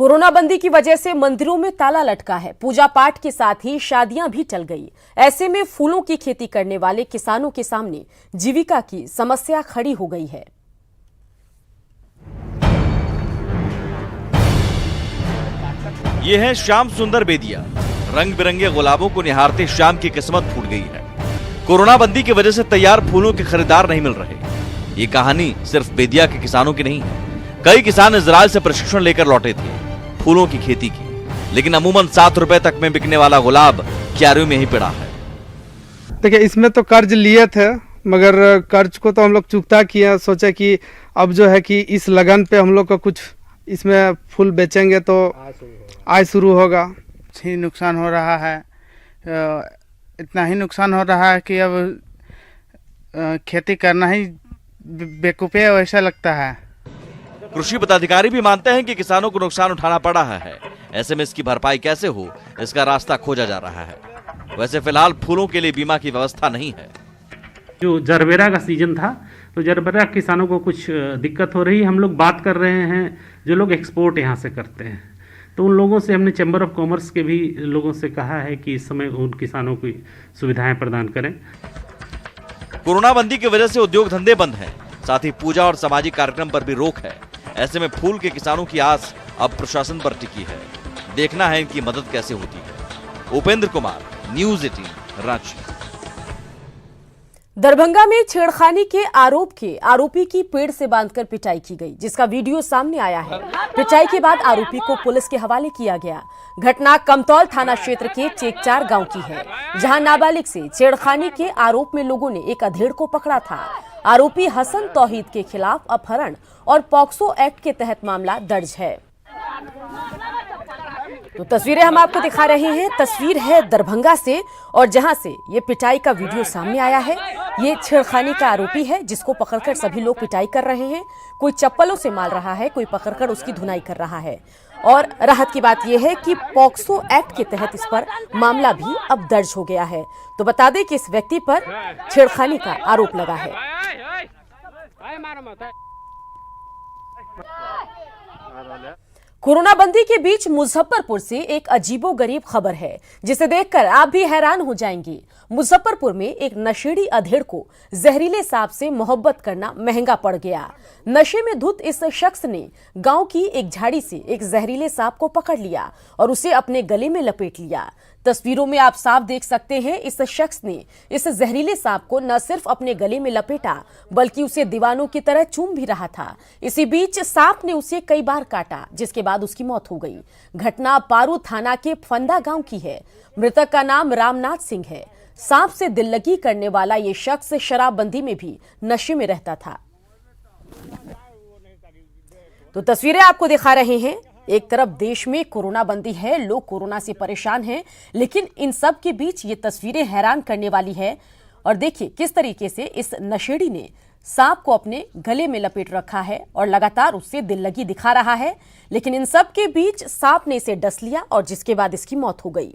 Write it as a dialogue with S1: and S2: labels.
S1: Corona बंदी की वजह से मंदिरों में ताला लटका है। पूजा पाठ के साथ ही शादियां भी टल गई। ऐसे में फूलों की खेती करने वाले किसानों के सामने जीविका की समस्या खड़ी हो गई है।
S2: ये है श्याम सुंदर बेदिया। रंग बिरंगे गुलाबों को निहारते श्याम की किस्मत फूट गई है। कोरोना बंदी की वजह से तैयार फूलों के खरीदार नहीं मिल रहे। ये कहानी सिर्फ बेदिया के किसानों की नहीं है। कई किसान इजराइल से प्रशिक्षण लेकर लौटे थे फूलों की खेती की, लेकिन अमूमन 7 रुपए तक में बिकने वाला गुलाब क्यारियों में ही पड़ा है।
S3: देखिए, इसमें तो कर्ज लिए थे, मगर कर्ज को तो हम लोग चुकता किया। सोचे कि अब जो है कि इस लगन पे हम लोग को कुछ इसमें फूल बेचेंगे तो आय शुरू होगा।
S4: ही नुकसान हो रहा है, इतना ही नुकसान हो रहा है कि अब खेती करना ही बेवकूफ़ी वैसा लगता है।
S2: कृषि पदाधिकारी भी मानते हैं कि किसानों को नुकसान उठाना पड़ रहा है। ऐसे में इसकी भरपाई कैसे हो, इसका रास्ता खोजा जा रहा है। वैसे फिलहाल फूलों के लिए बीमा की व्यवस्था नहीं है।
S5: जो जरबेरा का सीजन था तो जरबेरा किसानों को कुछ दिक्कत हो रही है। हम लोग बात कर रहे हैं जो लोग एक्सपोर्ट यहाँ से करते हैं, तो उन लोगों से हमने चैम्बर ऑफ कॉमर्स के भी लोगों से कहा है कि इस समय उन किसानों को सुविधाएं प्रदान करें।
S2: कोरोना बंदी की वजह से उद्योग धंधे बंद हैं, साथ ही पूजा और सामाजिक कार्यक्रम पर भी रोक है। ऐसे में फूल के किसानों की आस अब प्रशासन पर टिकी है। देखना है इनकी मदद कैसे होती है। उपेंद्र कुमार, न्यूज़ 18, रांची।
S1: दरभंगा में छेड़खानी के आरोप के आरोपी की पेड़ से बांधकर पिटाई की गई, जिसका वीडियो सामने आया है। पिटाई के बाद आरोपी को पुलिस के हवाले किया गया। घटना कमतौल थाना क्षेत्र के चेकचार गांव की है, जहां नाबालिग से छेड़खानी के आरोप में लोगों ने एक अधेड़ को पकड़ा था। आरोपी हसन तौहीद के खिलाफ अपहरण और पॉक्सो एक्ट के तहत मामला दर्ज है। तो तस्वीरें हम आपको दिखा रहे हैं। तस्वीर है दरभंगा से, और जहां से ये पिटाई का वीडियो सामने आया है। ये छेड़खानी का आरोपी है, जिसको पकड़कर सभी लोग पिटाई कर रहे हैं। कोई चप्पलों से मार रहा है, कोई पकड़कर उसकी धुनाई कर रहा है। और राहत की बात यह है कि पॉक्सो एक्ट के तहत इस पर मामला भी अब दर्ज हो गया है। तो बता दें कि इस व्यक्ति पर छेड़खानी का आरोप लगा है। कोरोना बंदी के बीच मुजफ्फरपुर से एक अजीबोगरीब खबर है, जिसे देखकर आप भी हैरान हो जाएंगे। मुजफ्फरपुर में एक नशेड़ी अधेड़ को जहरीले सांप से मोहब्बत करना महंगा पड़ गया। नशे में धुत इस शख्स ने गांव की एक झाड़ी से एक जहरीले सांप को पकड़ लिया और उसे अपने गले में लपेट लिया। तस्वीरों में आप साफ देख सकते हैं, इस शख्स ने इस जहरीले सांप को न सिर्फ अपने गले में लपेटा, बल्कि उसे दीवानों की तरह चूम भी रहा था। इसी बीच सांप ने उसे कई बार काटा, जिसके बाद उसकी मौत हो गई। घटना पारू थाना के फंदा गांव की है। मृतक का नाम रामनाथ सिंह है। सांप से दिल लगी करने वाला ये शख्स शराबबंदी में भी नशे में रहता था। तो तस्वीरें आपको दिखा रहे हैं। एक तरफ देश में कोरोना बंदी है, लोग कोरोना से परेशान हैं, लेकिन इन सब के बीच ये तस्वीरें हैरान करने वाली है। और देखिए किस तरीके से इस नशेड़ी ने सांप को अपने गले में लपेट रखा है और लगातार उससे दिल लगी दिखा रहा है। लेकिन इन सब के बीच सांप ने इसे डस लिया और जिसके बाद इसकी मौत हो गई।